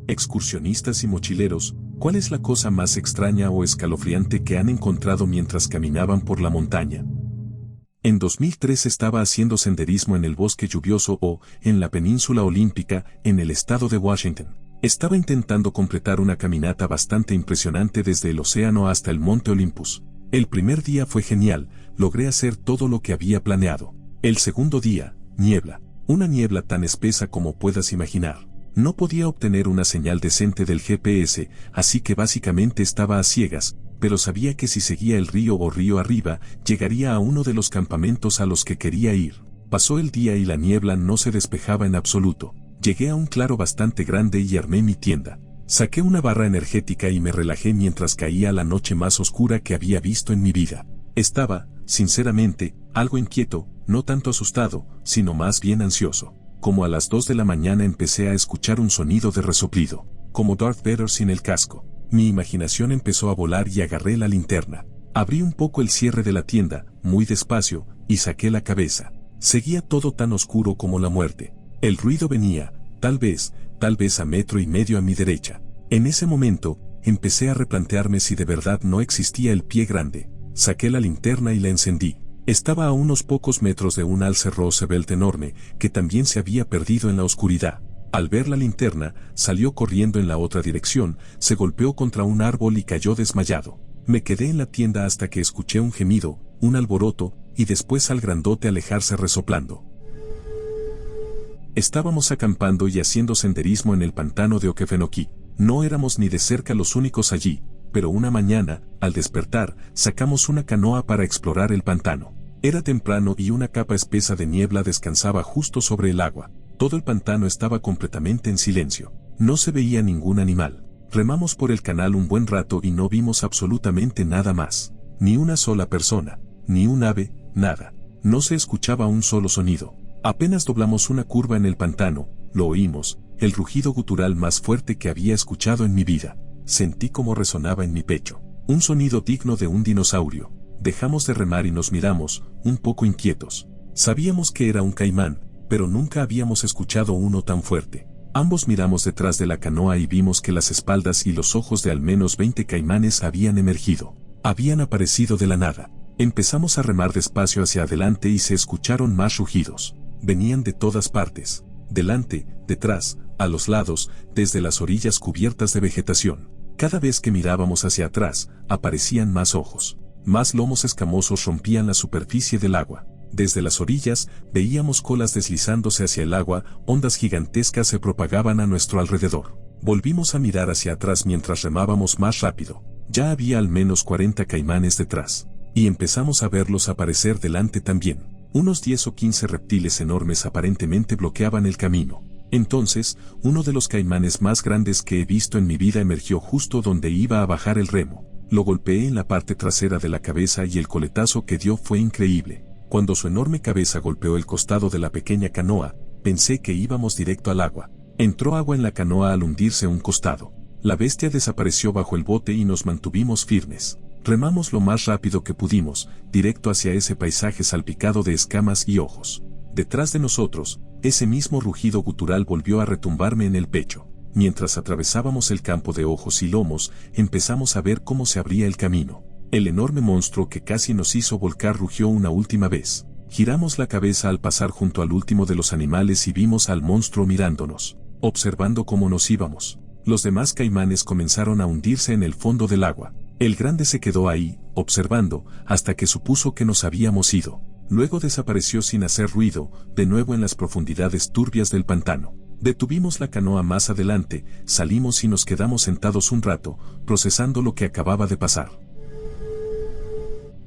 Excursionistas y mochileros, ¿cuál es la cosa más extraña o escalofriante que han encontrado mientras caminaban por la montaña? En 2003 estaba haciendo senderismo en el bosque lluvioso o, en la península olímpica, en el estado de Washington. Estaba intentando completar una caminata bastante impresionante desde el océano hasta el monte Olympus. El primer día fue genial, logré hacer todo lo que había planeado. El segundo día, niebla. Una niebla tan espesa como puedas imaginar. No podía obtener una señal decente del GPS, así que básicamente estaba a ciegas, pero sabía que si seguía el río o río arriba, llegaría a uno de los campamentos a los que quería ir. Pasó el día y la niebla no se despejaba en absoluto. Llegué a un claro bastante grande y armé mi tienda. Saqué una barra energética y me relajé mientras caía la noche más oscura que había visto en mi vida. Estaba, sinceramente, algo inquieto, no tanto asustado, sino más bien ansioso. Como a las 2 de la mañana empecé a escuchar un sonido de resoplido, como Darth Vader sin el casco. Mi imaginación empezó a volar y agarré la linterna. Abrí un poco el cierre de la tienda, muy despacio, y saqué la cabeza. Seguía todo tan oscuro como la muerte. El ruido venía, tal vez a 1,5 metros a mi derecha. En ese momento, empecé a replantearme si de verdad no existía el pie grande. Saqué la linterna y la encendí. Estaba a unos pocos metros de un alce Roosevelt enorme, que también se había perdido en la oscuridad. Al ver la linterna, salió corriendo en la otra dirección, se golpeó contra un árbol y cayó desmayado. Me quedé en la tienda hasta que escuché un gemido, un alboroto, y después al grandote alejarse resoplando. Estábamos acampando y haciendo senderismo en el pantano de Okefenokee. No éramos ni de cerca los únicos allí, pero una mañana, al despertar, sacamos una canoa para explorar el pantano. Era temprano y una capa espesa de niebla descansaba justo sobre el agua. Todo el pantano estaba completamente en silencio. No se veía ningún animal. Remamos por el canal un buen rato y no vimos absolutamente nada más. Ni una sola persona, ni un ave, nada. No se escuchaba un solo sonido. Apenas doblamos una curva en el pantano, lo oímos, el rugido gutural más fuerte que había escuchado en mi vida. Sentí como resonaba en mi pecho. Un sonido digno de un dinosaurio. Dejamos de remar y nos miramos, un poco inquietos. Sabíamos que era un caimán, pero nunca habíamos escuchado uno tan fuerte. Ambos miramos detrás de la canoa y vimos que las espaldas y los ojos de al menos 20 caimanes habían emergido. Habían aparecido de la nada. Empezamos a remar despacio hacia adelante y se escucharon más rugidos. Venían de todas partes. Delante, detrás, a los lados, desde las orillas cubiertas de vegetación. Cada vez que mirábamos hacia atrás, aparecían más ojos. Más lomos escamosos rompían la superficie del agua. Desde las orillas, veíamos colas deslizándose hacia el agua, ondas gigantescas se propagaban a nuestro alrededor. Volvimos a mirar hacia atrás mientras remábamos más rápido. Ya había al menos 40 caimanes detrás. Y empezamos a verlos aparecer delante también. Unos 10 o 15 reptiles enormes aparentemente bloqueaban el camino. Entonces, uno de los caimanes más grandes que he visto en mi vida emergió justo donde iba a bajar el remo. Lo golpeé en la parte trasera de la cabeza y el coletazo que dio fue increíble. Cuando su enorme cabeza golpeó el costado de la pequeña canoa, pensé que íbamos directo al agua. Entró agua en la canoa al hundirse un costado. La bestia desapareció bajo el bote y nos mantuvimos firmes. Remamos lo más rápido que pudimos, directo hacia ese paisaje salpicado de escamas y ojos. Detrás de nosotros, ese mismo rugido gutural volvió a retumbarme en el pecho. Mientras atravesábamos el campo de ojos y lomos, empezamos a ver cómo se abría el camino. El enorme monstruo que casi nos hizo volcar rugió una última vez. Giramos la cabeza al pasar junto al último de los animales y vimos al monstruo mirándonos, observando cómo nos íbamos. Los demás caimanes comenzaron a hundirse en el fondo del agua. El grande se quedó ahí, observando, hasta que supuso que nos habíamos ido. Luego desapareció sin hacer ruido, de nuevo en las profundidades turbias del pantano. Detuvimos la canoa más adelante, salimos y nos quedamos sentados un rato, procesando lo que acababa de pasar.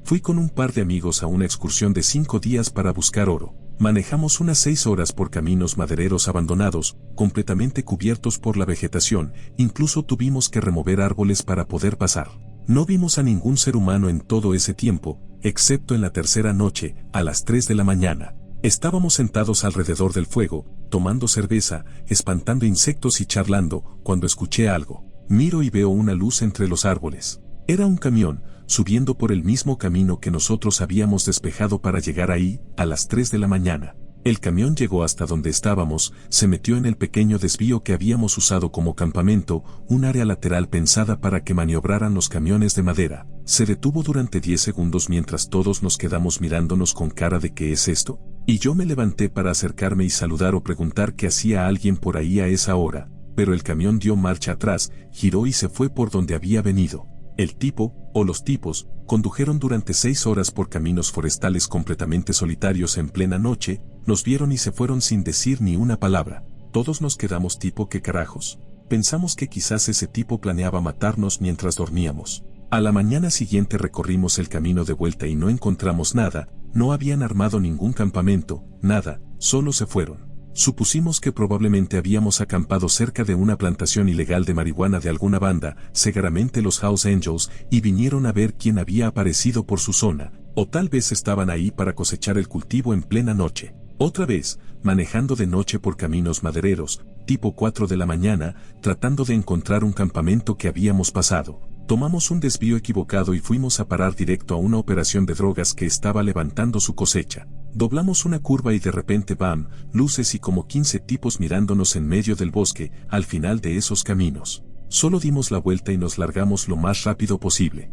Fui con un par de amigos a una excursión de 5 días para buscar oro. Manejamos unas 6 horas por caminos madereros abandonados, completamente cubiertos por la vegetación, incluso tuvimos que remover árboles para poder pasar. No vimos a ningún ser humano en todo ese tiempo, excepto en la tercera noche, a las 3 de la mañana. Estábamos sentados alrededor del fuego, tomando cerveza, espantando insectos y charlando, cuando escuché algo. Miro y veo una luz entre los árboles. Era un camión, subiendo por el mismo camino que nosotros habíamos despejado para llegar ahí, a las 3 de la mañana. El camión llegó hasta donde estábamos, se metió en el pequeño desvío que habíamos usado como campamento, un área lateral pensada para que maniobraran los camiones de madera. Se detuvo durante 10 segundos mientras todos nos quedamos mirándonos con cara de ¿qué es esto? Y yo me levanté para acercarme y saludar o preguntar qué hacía alguien por ahí a esa hora, pero el camión dio marcha atrás, giró y se fue por donde había venido. El tipo, o los tipos, condujeron durante 6 horas por caminos forestales completamente solitarios en plena noche, nos vieron y se fueron sin decir ni una palabra. Todos nos quedamos tipo ¿qué carajos? Pensamos que quizás ese tipo planeaba matarnos mientras dormíamos. A la mañana siguiente recorrimos el camino de vuelta y no encontramos nada, no habían armado ningún campamento, nada, solo se fueron. Supusimos que probablemente habíamos acampado cerca de una plantación ilegal de marihuana de alguna banda, seguramente los House Angels, y vinieron a ver quién había aparecido por su zona, o tal vez estaban ahí para cosechar el cultivo en plena noche. Otra vez, manejando de noche por caminos madereros, tipo 4 de la mañana, tratando de encontrar un campamento que habíamos pasado. Tomamos un desvío equivocado y fuimos a parar directo a una operación de drogas que estaba levantando su cosecha. Doblamos una curva y de repente ¡bam!, luces y como 15 tipos mirándonos en medio del bosque, al final de esos caminos. Solo dimos la vuelta y nos largamos lo más rápido posible.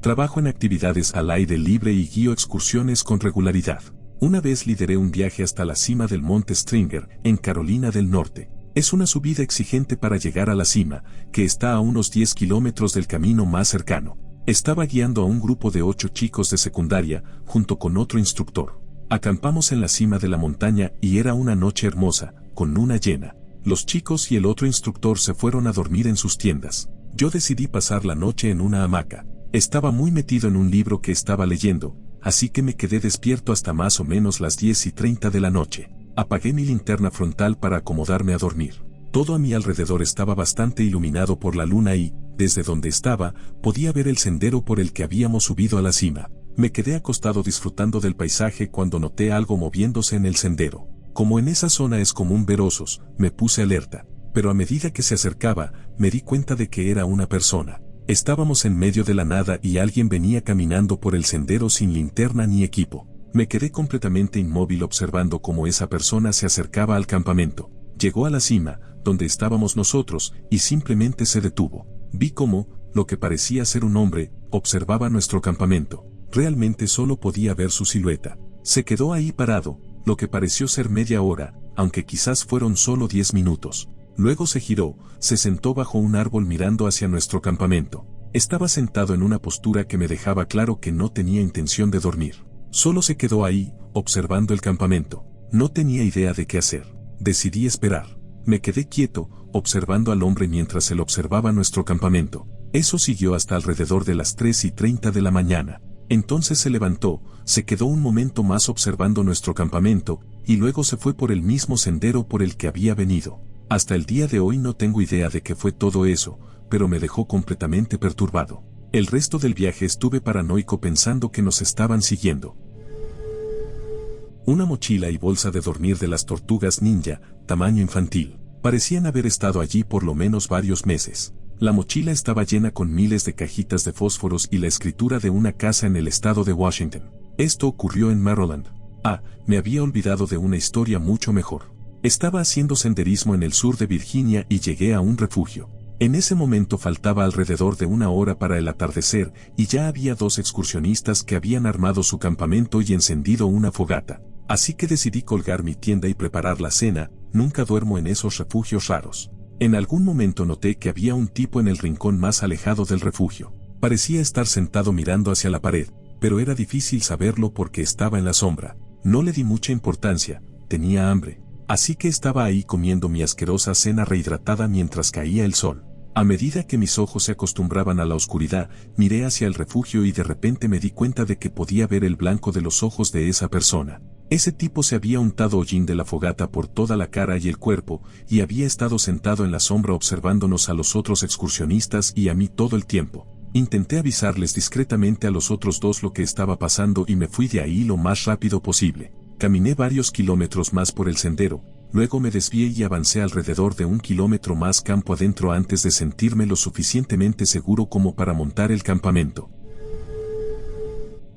Trabajo en actividades al aire libre y guío excursiones con regularidad. Una vez lideré un viaje hasta la cima del Monte Stringer, en Carolina del Norte. Es una subida exigente para llegar a la cima, que está a unos 10 kilómetros del camino más cercano. Estaba guiando a un grupo de 8 chicos de secundaria, junto con otro instructor. Acampamos en la cima de la montaña y era una noche hermosa, con luna llena. Los chicos y el otro instructor se fueron a dormir en sus tiendas. Yo decidí pasar la noche en una hamaca. Estaba muy metido en un libro que estaba leyendo, así que me quedé despierto hasta más o menos las 10:30 de la noche. Apagué mi linterna frontal para acomodarme a dormir. Todo a mi alrededor estaba bastante iluminado por la luna y, desde donde estaba, podía ver el sendero por el que habíamos subido a la cima. Me quedé acostado disfrutando del paisaje cuando noté algo moviéndose en el sendero. Como en esa zona es común ver osos, me puse alerta, pero a medida que se acercaba, me di cuenta de que era una persona. Estábamos en medio de la nada y alguien venía caminando por el sendero sin linterna ni equipo. Me quedé completamente inmóvil observando cómo esa persona se acercaba al campamento. Llegó a la cima, donde estábamos nosotros, y simplemente se detuvo. Vi cómo, lo que parecía ser un hombre, observaba nuestro campamento. Realmente solo podía ver su silueta. Se quedó ahí parado, lo que pareció ser media hora, aunque quizás fueron solo 10 minutos. Luego se giró, se sentó bajo un árbol mirando hacia nuestro campamento. Estaba sentado en una postura que me dejaba claro que no tenía intención de dormir. Solo se quedó ahí, observando el campamento. No tenía idea de qué hacer. Decidí esperar. Me quedé quieto, observando al hombre mientras él observaba nuestro campamento. Eso siguió hasta alrededor de las 3:30 de la mañana. Entonces se levantó, se quedó un momento más observando nuestro campamento, y luego se fue por el mismo sendero por el que había venido. Hasta el día de hoy no tengo idea de qué fue todo eso, pero me dejó completamente perturbado. El resto del viaje estuve paranoico pensando que nos estaban siguiendo. Una mochila y bolsa de dormir de las tortugas ninja, tamaño infantil, parecían haber estado allí por lo menos varios meses. La mochila estaba llena con miles de cajitas de fósforos y la escritura de una casa en el estado de Washington. Esto ocurrió en Maryland. Me había olvidado de una historia mucho mejor. Estaba haciendo senderismo en el sur de Virginia y llegué a un refugio. En ese momento faltaba alrededor de una hora para el atardecer y ya había 2 excursionistas que habían armado su campamento y encendido una fogata. Así que decidí colgar mi tienda y preparar la cena. Nunca duermo en esos refugios raros. En algún momento noté que había un tipo en el rincón más alejado del refugio. Parecía estar sentado mirando hacia la pared, pero era difícil saberlo porque estaba en la sombra. No le di mucha importancia, tenía hambre. Así que estaba ahí comiendo mi asquerosa cena rehidratada mientras caía el sol. A medida que mis ojos se acostumbraban a la oscuridad, miré hacia el refugio y de repente me di cuenta de que podía ver el blanco de los ojos de esa persona. Ese tipo se había untado hollín de la fogata por toda la cara y el cuerpo, y había estado sentado en la sombra observándonos a los otros excursionistas y a mí todo el tiempo. Intenté avisarles discretamente a los otros 2 lo que estaba pasando y me fui de ahí lo más rápido posible. Caminé varios kilómetros más por el sendero, luego me desvié y avancé alrededor de 1 kilómetro más campo adentro antes de sentirme lo suficientemente seguro como para montar el campamento.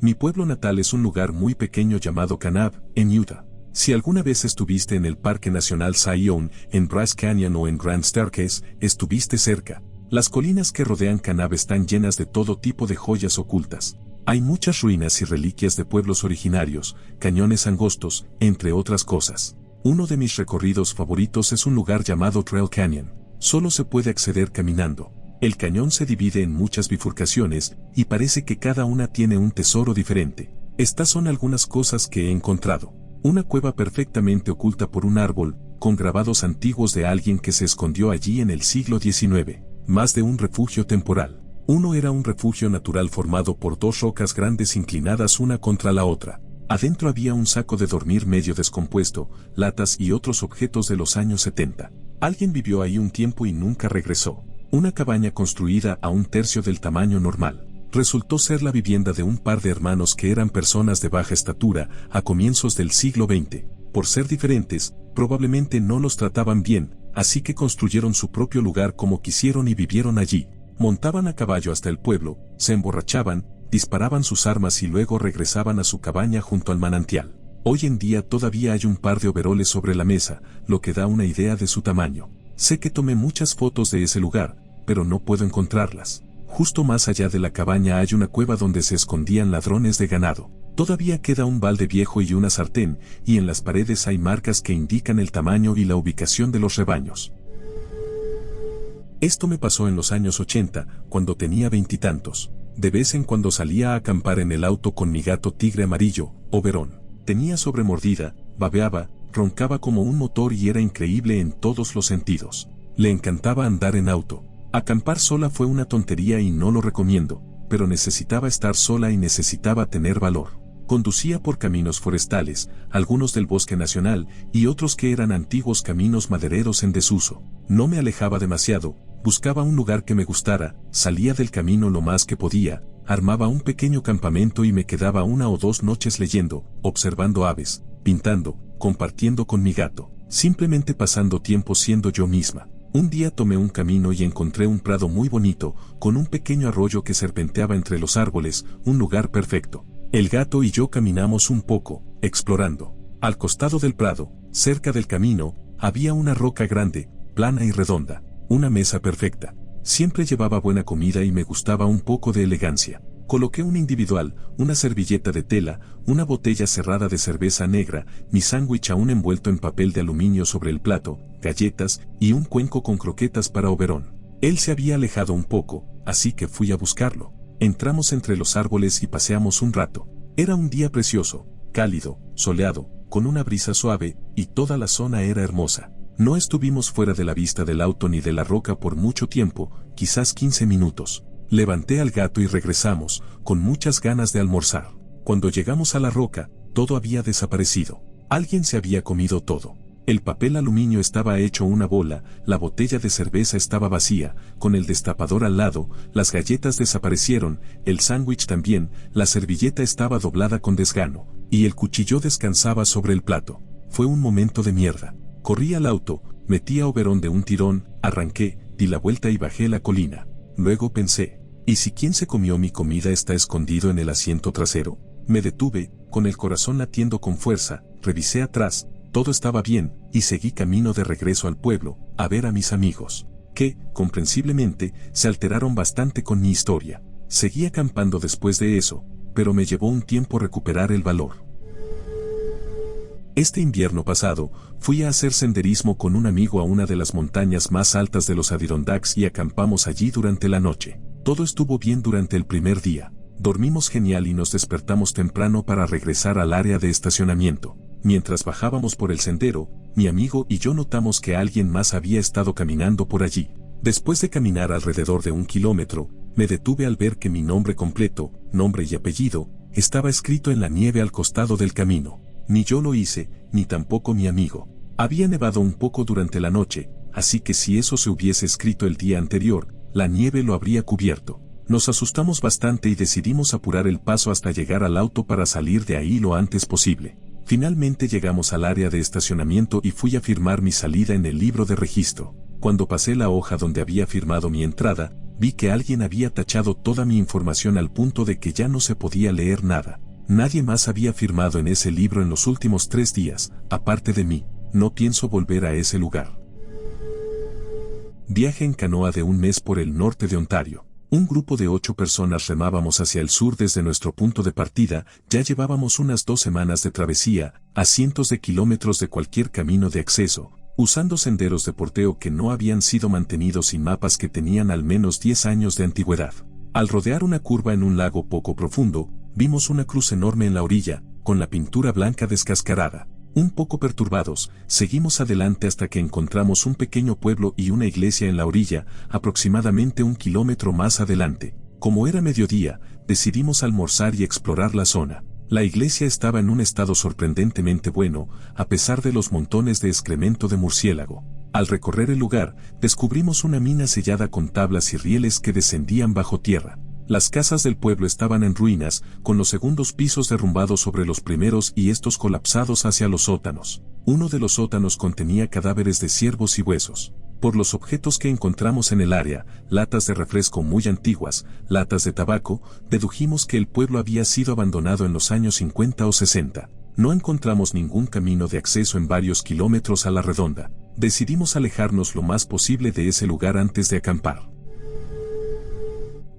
Mi pueblo natal es un lugar muy pequeño llamado Kanab, en Utah. Si alguna vez estuviste en el Parque Nacional Zion, en Bryce Canyon o en Grand Staircase, estuviste cerca. Las colinas que rodean Kanab están llenas de todo tipo de joyas ocultas. Hay muchas ruinas y reliquias de pueblos originarios, cañones angostos, entre otras cosas. Uno de mis recorridos favoritos es un lugar llamado Trail Canyon. Solo se puede acceder caminando. El cañón se divide en muchas bifurcaciones, y parece que cada una tiene un tesoro diferente. Estas son algunas cosas que he encontrado. Una cueva perfectamente oculta por un árbol, con grabados antiguos de alguien que se escondió allí en el siglo XIX. Más de un refugio temporal. Uno era un refugio natural formado por dos rocas grandes inclinadas una contra la otra. Adentro había un saco de dormir medio descompuesto, latas y otros objetos de los años 70. Alguien vivió ahí un tiempo y nunca regresó. Una cabaña construida a un tercio del tamaño normal. Resultó ser la vivienda de un par de hermanos que eran personas de baja estatura a comienzos del siglo XX. Por ser diferentes, probablemente no los trataban bien, así que construyeron su propio lugar como quisieron y vivieron allí. Montaban a caballo hasta el pueblo, se emborrachaban, disparaban sus armas y luego regresaban a su cabaña junto al manantial. Hoy en día todavía hay un par de overoles sobre la mesa, lo que da una idea de su tamaño. Sé que tomé muchas fotos de ese lugar, pero no puedo encontrarlas. Justo más allá de la cabaña hay una cueva donde se escondían ladrones de ganado. Todavía queda un balde viejo y una sartén, y en las paredes hay marcas que indican el tamaño y la ubicación de los rebaños. Esto me pasó en los años 80, cuando tenía veintitantos. De vez en cuando salía a acampar en el auto con mi gato tigre amarillo, Oberon. Tenía sobremordida, babeaba, roncaba como un motor y era increíble en todos los sentidos. Le encantaba andar en auto. Acampar sola fue una tontería y no lo recomiendo, pero necesitaba estar sola y necesitaba tener valor. Conducía por caminos forestales, algunos del bosque nacional y otros que eran antiguos caminos madereros en desuso. No me alejaba demasiado, buscaba un lugar que me gustara, salía del camino lo más que podía, armaba un pequeño campamento y me quedaba 1 o 2 noches leyendo, observando aves, pintando, compartiendo con mi gato, simplemente pasando tiempo siendo yo misma. Un día tomé un camino y encontré un prado muy bonito, con un pequeño arroyo que serpenteaba entre los árboles, un lugar perfecto. El gato y yo caminamos un poco, explorando. Al costado del prado, cerca del camino, había una roca grande, plana y redonda, una mesa perfecta. Siempre llevaba buena comida y me gustaba un poco de elegancia. Coloqué un individual, una servilleta de tela, una botella cerrada de cerveza negra, mi sándwich aún envuelto en papel de aluminio sobre el plato, galletas y un cuenco con croquetas para Oberon. Él se había alejado un poco, así que fui a buscarlo. Entramos entre los árboles y paseamos un rato. Era un día precioso, cálido, soleado, con una brisa suave, y toda la zona era hermosa. No estuvimos fuera de la vista del auto ni de la roca por mucho tiempo, quizás 15 minutos. Levanté al gato y regresamos, con muchas ganas de almorzar. Cuando llegamos a la roca, todo había desaparecido. Alguien se había comido todo. El papel aluminio estaba hecho una bola, la botella de cerveza estaba vacía, con el destapador al lado, las galletas desaparecieron, el sándwich también, la servilleta estaba doblada con desgano, y el cuchillo descansaba sobre el plato. Fue un momento de mierda. Corrí al auto, metí a Oberon de un tirón, arranqué, di la vuelta y bajé la colina. Luego pensé, ¿y si quien se comió mi comida está escondido en el asiento trasero? Me detuve, con el corazón latiendo con fuerza, revisé atrás, todo estaba bien, y seguí camino de regreso al pueblo, a ver a mis amigos, que, comprensiblemente, se alteraron bastante con mi historia. Seguí acampando después de eso, pero me llevó un tiempo recuperar el valor. Este invierno pasado, fui a hacer senderismo con un amigo a una de las montañas más altas de los Adirondacks y acampamos allí durante la noche. Todo estuvo bien durante el primer día. Dormimos genial y nos despertamos temprano para regresar al área de estacionamiento. Mientras bajábamos por el sendero, mi amigo y yo notamos que alguien más había estado caminando por allí. Después de caminar alrededor de 1 kilómetro, me detuve al ver que mi nombre completo, nombre y apellido, estaba escrito en la nieve al costado del camino. Ni yo lo hice, ni tampoco mi amigo. Había nevado un poco durante la noche, así que si eso se hubiese escrito el día anterior, la nieve lo habría cubierto. Nos asustamos bastante y decidimos apurar el paso hasta llegar al auto para salir de ahí lo antes posible. Finalmente llegamos al área de estacionamiento y fui a firmar mi salida en el libro de registro. Cuando pasé la hoja donde había firmado mi entrada, vi que alguien había tachado toda mi información al punto de que ya no se podía leer nada. Nadie más había firmado en ese libro en los últimos 3 días, aparte de mí. No pienso volver a ese lugar. Viaje en canoa de un mes por el norte de Ontario. Un grupo de 8 personas remábamos hacia el sur desde nuestro punto de partida. Ya llevábamos unas 2 semanas de travesía, a cientos de kilómetros de cualquier camino de acceso, usando senderos de porteo que no habían sido mantenidos y mapas que tenían al menos 10 años de antigüedad. Al rodear una curva en un lago poco profundo, vimos una cruz enorme en la orilla, con la pintura blanca descascarada. Un poco perturbados, seguimos adelante hasta que encontramos un pequeño pueblo y una iglesia en la orilla, aproximadamente 1 kilómetro más adelante. Como era mediodía, decidimos almorzar y explorar la zona. La iglesia estaba en un estado sorprendentemente bueno, a pesar de los montones de excremento de murciélago. Al recorrer el lugar, descubrimos una mina sellada con tablas y rieles que descendían bajo tierra. Las casas del pueblo estaban en ruinas, con los segundos pisos derrumbados sobre los primeros y estos colapsados hacia los sótanos. Uno de los sótanos contenía cadáveres de ciervos y huesos. Por los objetos que encontramos en el área, latas de refresco muy antiguas, latas de tabaco, dedujimos que el pueblo había sido abandonado en los años 50 o 60. No encontramos ningún camino de acceso en varios kilómetros a la redonda. Decidimos alejarnos lo más posible de ese lugar antes de acampar.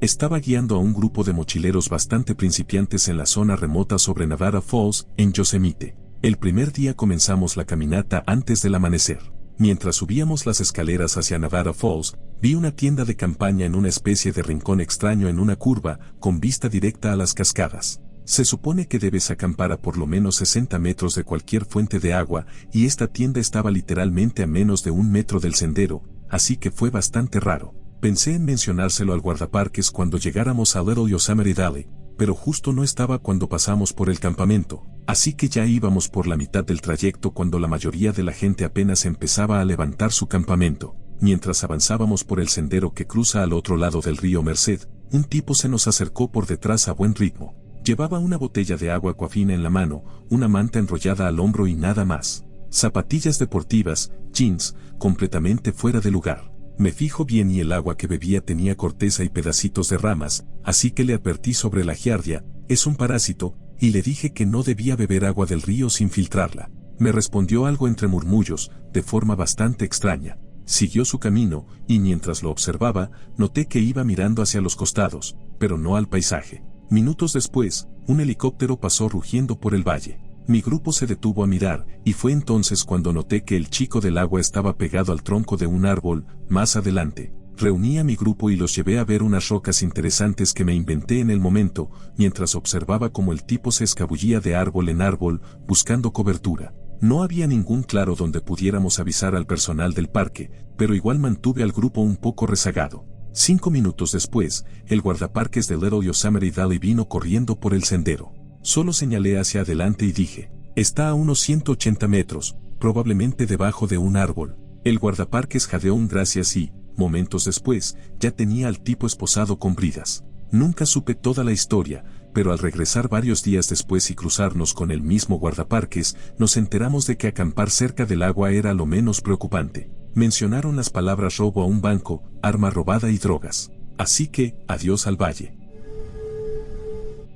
Estaba guiando a un grupo de mochileros bastante principiantes en la zona remota sobre Nevada Falls, en Yosemite. El primer día comenzamos la caminata antes del amanecer. Mientras subíamos las escaleras hacia Nevada Falls, vi una tienda de campaña en una especie de rincón extraño en una curva, con vista directa a las cascadas. Se supone que debes acampar a por lo menos 60 metros de cualquier fuente de agua, y esta tienda estaba literalmente a menos de 1 metro del sendero, así que fue bastante raro. Pensé en mencionárselo al guardaparques cuando llegáramos a Little Yosemite Valley, pero justo no estaba cuando pasamos por el campamento, así que ya íbamos por la mitad del trayecto cuando la mayoría de la gente apenas empezaba a levantar su campamento. Mientras avanzábamos por el sendero que cruza al otro lado del río Merced, un tipo se nos acercó por detrás a buen ritmo. Llevaba una botella de agua Aquafina en la mano, una manta enrollada al hombro y nada más. Zapatillas deportivas, jeans, completamente fuera de lugar. Me fijo bien y el agua que bebía tenía corteza y pedacitos de ramas, así que le advertí sobre la giardia, es un parásito, y le dije que no debía beber agua del río sin filtrarla. Me respondió algo entre murmullos, de forma bastante extraña. Siguió su camino, y mientras lo observaba, noté que iba mirando hacia los costados, pero no al paisaje. Minutos después, un helicóptero pasó rugiendo por el valle. Mi grupo se detuvo a mirar, y fue entonces cuando noté que el chico del agua estaba pegado al tronco de un árbol. Más adelante, reuní a mi grupo y los llevé a ver unas rocas interesantes que me inventé en el momento, mientras observaba cómo el tipo se escabullía de árbol en árbol, buscando cobertura. No había ningún claro donde pudiéramos avisar al personal del parque, pero igual mantuve al grupo un poco rezagado. 5 minutos después, el guardaparques de Little Yosemite Valley vino corriendo por el sendero. Solo señalé hacia adelante y dije, está a unos 180 metros, probablemente debajo de un árbol. El guardaparques jadeó un gracias y, momentos después, ya tenía al tipo esposado con bridas. Nunca supe toda la historia, pero al regresar varios días después y cruzarnos con el mismo guardaparques, nos enteramos de que acampar cerca del agua era lo menos preocupante. Mencionaron las palabras robo a un banco, arma robada y drogas. Así que, adiós al valle.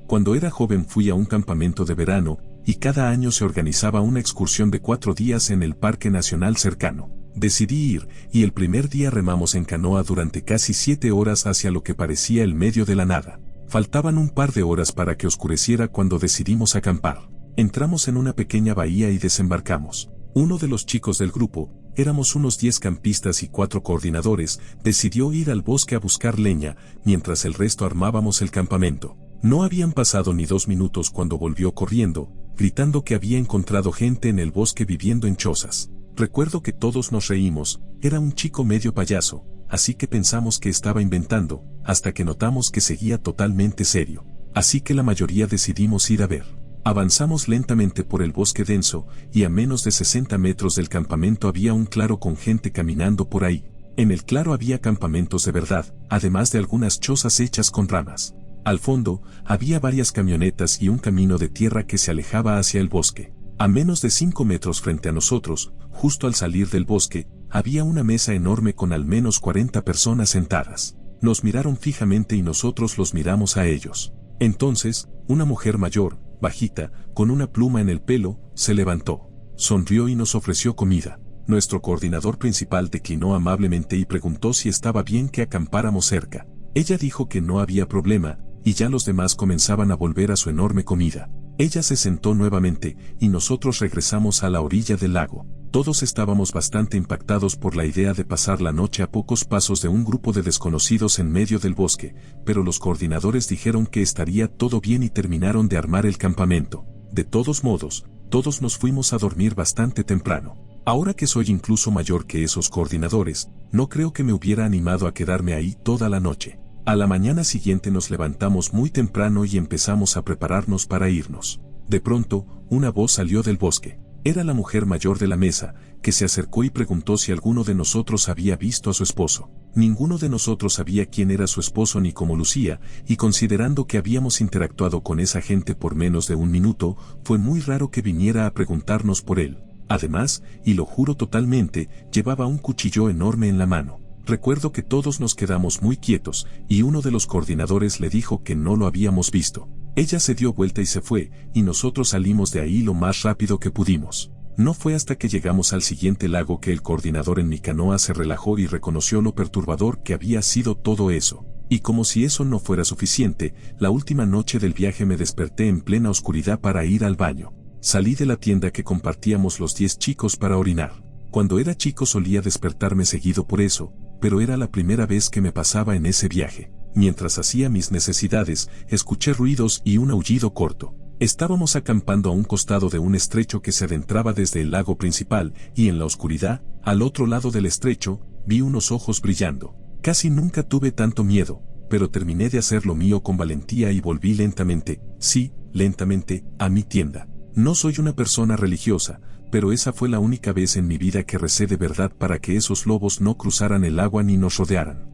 Cuando era joven fui a un campamento de verano, y cada año se organizaba una excursión de 4 días en el Parque Nacional cercano. Decidí ir, y el primer día remamos en canoa durante casi 7 horas hacia lo que parecía el medio de la nada. Faltaban un par de horas para que oscureciera cuando decidimos acampar. Entramos en una pequeña bahía y desembarcamos. Uno de los chicos del grupo, éramos unos 10 campistas y 4 coordinadores, decidió ir al bosque a buscar leña, mientras el resto armábamos el campamento. No habían pasado ni 2 minutos cuando volvió corriendo, gritando que había encontrado gente en el bosque viviendo en chozas. Recuerdo que todos nos reímos, era un chico medio payaso, así que pensamos que estaba inventando, hasta que notamos que seguía totalmente serio. Así que la mayoría decidimos ir a ver. Avanzamos lentamente por el bosque denso, y a menos de 60 metros del campamento había un claro con gente caminando por ahí. En el claro había campamentos de verdad, además de algunas chozas hechas con ramas. Al fondo, había varias camionetas y un camino de tierra que se alejaba hacia el bosque. A menos de 5 metros frente a nosotros, justo al salir del bosque, había una mesa enorme con al menos 40 personas sentadas. Nos miraron fijamente y nosotros los miramos a ellos. Entonces, una mujer mayor, bajita, con una pluma en el pelo, se levantó. Sonrió y nos ofreció comida. Nuestro coordinador principal declinó amablemente y preguntó si estaba bien que acampáramos cerca. Ella dijo que no había problema, y ya los demás comenzaban a volver a su enorme comida. Ella se sentó nuevamente, y nosotros regresamos a la orilla del lago. Todos estábamos bastante impactados por la idea de pasar la noche a pocos pasos de un grupo de desconocidos en medio del bosque, pero los coordinadores dijeron que estaría todo bien y terminaron de armar el campamento. De todos modos, todos nos fuimos a dormir bastante temprano. Ahora que soy incluso mayor que esos coordinadores, no creo que me hubiera animado a quedarme ahí toda la noche. A la mañana siguiente nos levantamos muy temprano y empezamos a prepararnos para irnos. De pronto, una voz salió del bosque. Era la mujer mayor de la mesa, que se acercó y preguntó si alguno de nosotros había visto a su esposo. Ninguno de nosotros sabía quién era su esposo ni cómo lucía, y considerando que habíamos interactuado con esa gente por menos de un minuto, fue muy raro que viniera a preguntarnos por él. Además, y lo juro totalmente, llevaba un cuchillo enorme en la mano. Recuerdo que todos nos quedamos muy quietos, y uno de los coordinadores le dijo que no lo habíamos visto. Ella se dio vuelta y se fue, y nosotros salimos de ahí lo más rápido que pudimos. No fue hasta que llegamos al siguiente lago que el coordinador en mi canoa se relajó y reconoció lo perturbador que había sido todo eso. Y como si eso no fuera suficiente, la última noche del viaje me desperté en plena oscuridad para ir al baño. Salí de la tienda que compartíamos los 10 chicos para orinar. Cuando era chico solía despertarme seguido por eso, pero era la primera vez que me pasaba en ese viaje. Mientras hacía mis necesidades, escuché ruidos y un aullido corto. Estábamos acampando a un costado de un estrecho que se adentraba desde el lago principal, y en la oscuridad, al otro lado del estrecho, vi unos ojos brillando. Casi nunca tuve tanto miedo, pero terminé de hacer lo mío con valentía y volví lentamente, sí, lentamente, a mi tienda. No soy una persona religiosa, pero esa fue la única vez en mi vida que recé de verdad para que esos lobos no cruzaran el agua ni nos rodearan.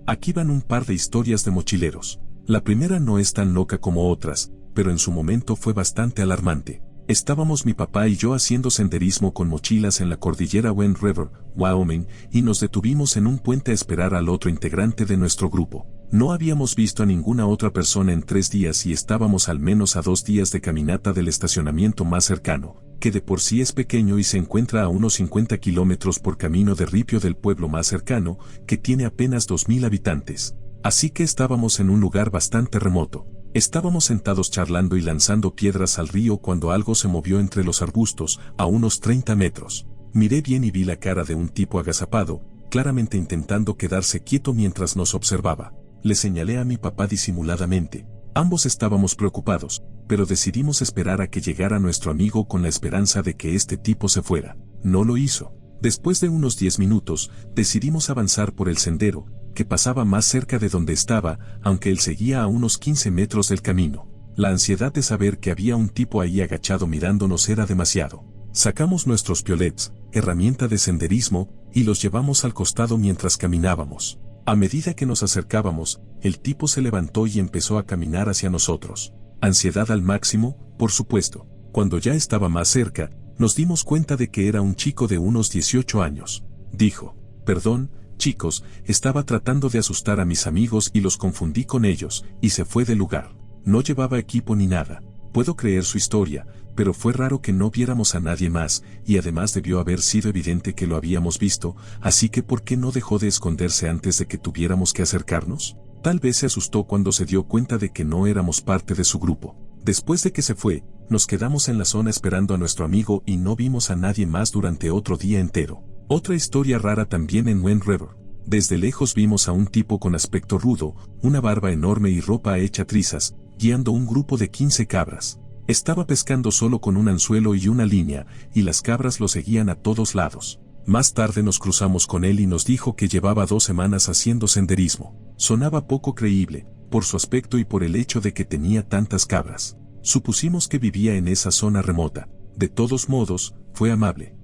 Aquí van un par de historias de mochileros. La primera no es tan loca como otras, pero en su momento fue bastante alarmante. Estábamos mi papá y yo haciendo senderismo con mochilas en la cordillera Wind River, Wyoming, y nos detuvimos en un puente a esperar al otro integrante de nuestro grupo. No habíamos visto a ninguna otra persona en 3 días y estábamos al menos a 2 días de caminata del estacionamiento más cercano, que de por sí es pequeño y se encuentra a unos 50 kilómetros por camino de ripio del pueblo más cercano, que tiene apenas 2000 habitantes. Así que estábamos en un lugar bastante remoto. Estábamos sentados charlando y lanzando piedras al río cuando algo se movió entre los arbustos, a unos 30 metros. Miré bien y vi la cara de un tipo agazapado, claramente intentando quedarse quieto mientras nos observaba. Le señalé a mi papá disimuladamente. Ambos estábamos preocupados, pero decidimos esperar a que llegara nuestro amigo con la esperanza de que este tipo se fuera. No lo hizo. Después de unos 10 minutos, decidimos avanzar por el sendero, que pasaba más cerca de donde estaba, aunque él seguía a unos 15 metros del camino. La ansiedad de saber que había un tipo ahí agachado mirándonos era demasiado. Sacamos nuestros piolets, herramienta de senderismo, y los llevamos al costado mientras caminábamos. A medida que nos acercábamos, el tipo se levantó y empezó a caminar hacia nosotros. Ansiedad al máximo, por supuesto. Cuando ya estaba más cerca, nos dimos cuenta de que era un chico de unos 18 años. Dijo: «Perdón, chicos, estaba tratando de asustar a mis amigos y los confundí con ellos», y se fue del lugar. No llevaba equipo ni nada. Puedo creer su historia, pero fue raro que no viéramos a nadie más, y además debió haber sido evidente que lo habíamos visto, así que ¿por qué no dejó de esconderse antes de que tuviéramos que acercarnos? Tal vez se asustó cuando se dio cuenta de que no éramos parte de su grupo. Después de que se fue, nos quedamos en la zona esperando a nuestro amigo y no vimos a nadie más durante otro día entero. Otra historia rara también en Wind River. Desde lejos vimos a un tipo con aspecto rudo, una barba enorme y ropa hecha trizas, guiando un grupo de 15 cabras. Estaba pescando solo con un anzuelo y una línea, y las cabras lo seguían a todos lados. Más tarde nos cruzamos con él y nos dijo que llevaba 2 semanas haciendo senderismo. Sonaba poco creíble, por su aspecto y por el hecho de que tenía tantas cabras. Supusimos que vivía en esa zona remota. De todos modos, fue amable.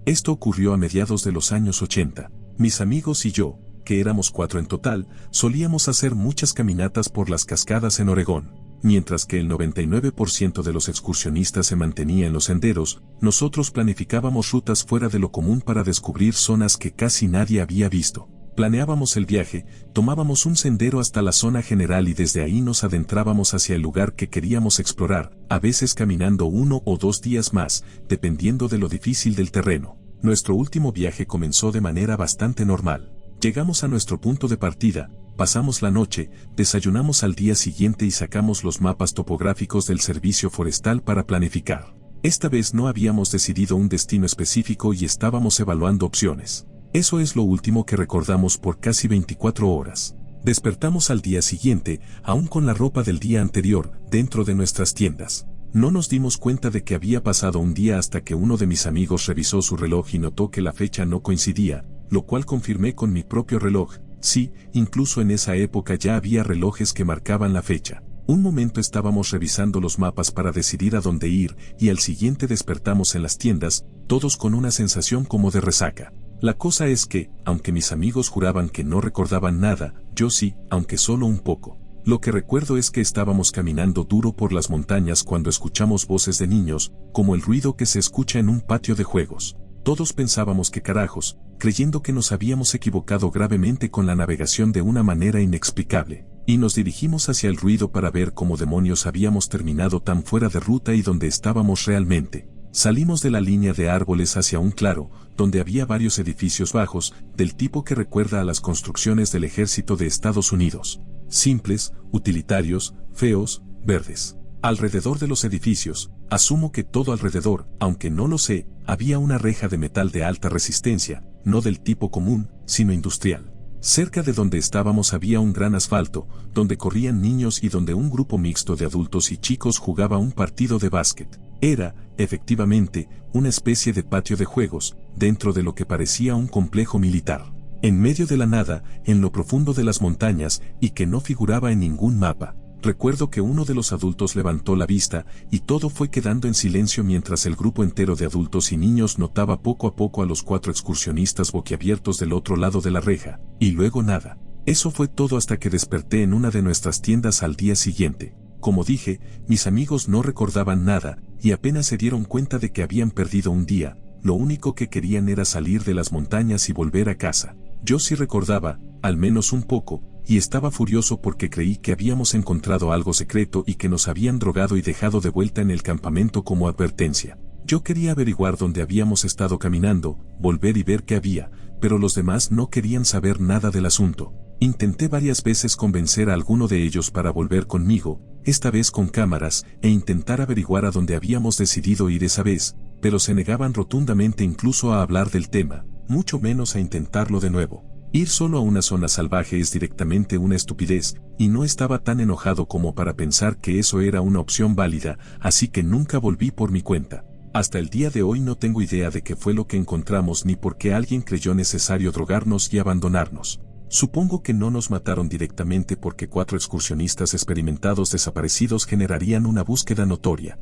Esto ocurrió a mediados de los años 80. Mis amigos y yo, que éramos 4 en total, solíamos hacer muchas caminatas por las cascadas en Oregón. Mientras que el 99% de los excursionistas se mantenía en los senderos, nosotros planificábamos rutas fuera de lo común para descubrir zonas que casi nadie había visto. Planeábamos el viaje, tomábamos un sendero hasta la zona general y desde ahí nos adentrábamos hacia el lugar que queríamos explorar, a veces caminando 1 o 2 días más, dependiendo de lo difícil del terreno. Nuestro último viaje comenzó de manera bastante normal. Llegamos a nuestro punto de partida, pasamos la noche, desayunamos al día siguiente y sacamos los mapas topográficos del servicio forestal para planificar. Esta vez no habíamos decidido un destino específico y estábamos evaluando opciones. Eso es lo último que recordamos por casi 24 horas. Despertamos al día siguiente, aún con la ropa del día anterior, dentro de nuestras tiendas. No nos dimos cuenta de que había pasado un día hasta que uno de mis amigos revisó su reloj y notó que la fecha no coincidía, lo cual confirmé con mi propio reloj. Sí, incluso en esa época ya había relojes que marcaban la fecha. Un momento estábamos revisando los mapas para decidir a dónde ir y al siguiente despertamos en las tiendas, todos con una sensación como de resaca. La cosa es que, aunque mis amigos juraban que no recordaban nada, yo sí, aunque solo un poco. Lo que recuerdo es que estábamos caminando duro por las montañas cuando escuchamos voces de niños, como el ruido que se escucha en un patio de juegos. Todos pensábamos que carajos, creyendo que nos habíamos equivocado gravemente con la navegación de una manera inexplicable, y nos dirigimos hacia el ruido para ver cómo demonios habíamos terminado tan fuera de ruta y dónde estábamos realmente. Salimos de la línea de árboles hacia un claro, donde había varios edificios bajos, del tipo que recuerda a las construcciones del ejército de Estados Unidos. Simples, utilitarios, feos, verdes. Alrededor de los edificios, asumo que todo alrededor, aunque no lo sé, había una reja de metal de alta resistencia, no del tipo común, sino industrial. Cerca de donde estábamos había un gran asfalto, donde corrían niños y donde un grupo mixto de adultos y chicos jugaba un partido de básquet. Era, efectivamente, una especie de patio de juegos, dentro de lo que parecía un complejo militar. En medio de la nada, en lo profundo de las montañas, y que no figuraba en ningún mapa. Recuerdo que uno de los adultos levantó la vista, y todo fue quedando en silencio mientras el grupo entero de adultos y niños notaba poco a poco a los 4 excursionistas boquiabiertos del otro lado de la reja, y luego nada. Eso fue todo hasta que desperté en una de nuestras tiendas al día siguiente. Como dije, mis amigos no recordaban nada, y apenas se dieron cuenta de que habían perdido un día, lo único que querían era salir de las montañas y volver a casa. Yo sí recordaba, al menos un poco, y estaba furioso porque creí que habíamos encontrado algo secreto y que nos habían drogado y dejado de vuelta en el campamento como advertencia. Yo quería averiguar dónde habíamos estado caminando, volver y ver qué había, pero los demás no querían saber nada del asunto. Intenté varias veces convencer a alguno de ellos para volver conmigo, esta vez con cámaras, e intentar averiguar a dónde habíamos decidido ir esa vez, pero se negaban rotundamente incluso a hablar del tema, mucho menos a intentarlo de nuevo. Ir solo a una zona salvaje es directamente una estupidez, y no estaba tan enojado como para pensar que eso era una opción válida, así que nunca volví por mi cuenta. Hasta el día de hoy no tengo idea de qué fue lo que encontramos ni por qué alguien creyó necesario drogarnos y abandonarnos. Supongo que no nos mataron directamente porque 4 excursionistas experimentados desaparecidos generarían una búsqueda notoria.